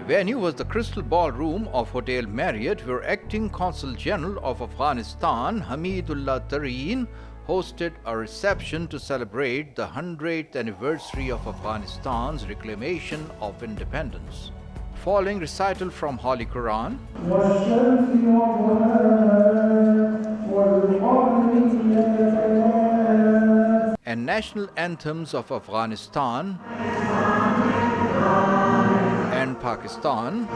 Venue was the Crystal Ballroom of Hotel Marriott, where Acting Consul General of Afghanistan, Hamidullah Tarin, hosted a reception to celebrate the 100th anniversary of Afghanistan's Reclamation of Independence. Following recital from Holy Quran and National Anthems of Afghanistan and Pakistan,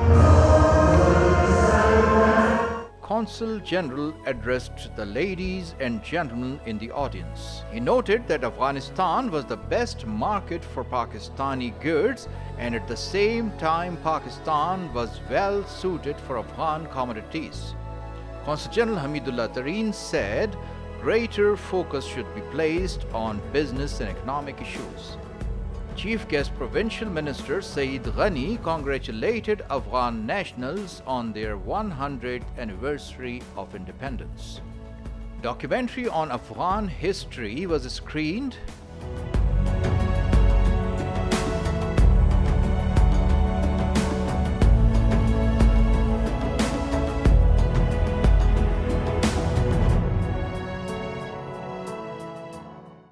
Consul General addressed the ladies and gentlemen in the audience. He noted that Afghanistan was the best market for Pakistani goods, and at the same time Pakistan was well suited for Afghan commodities. Consul General Hamidullah Tarin said greater focus should be placed on business and economic issues. Chief Guest Provincial Minister Saeed Ghani congratulated Afghan nationals on their 100th anniversary of independence. Documentary on Afghan history was screened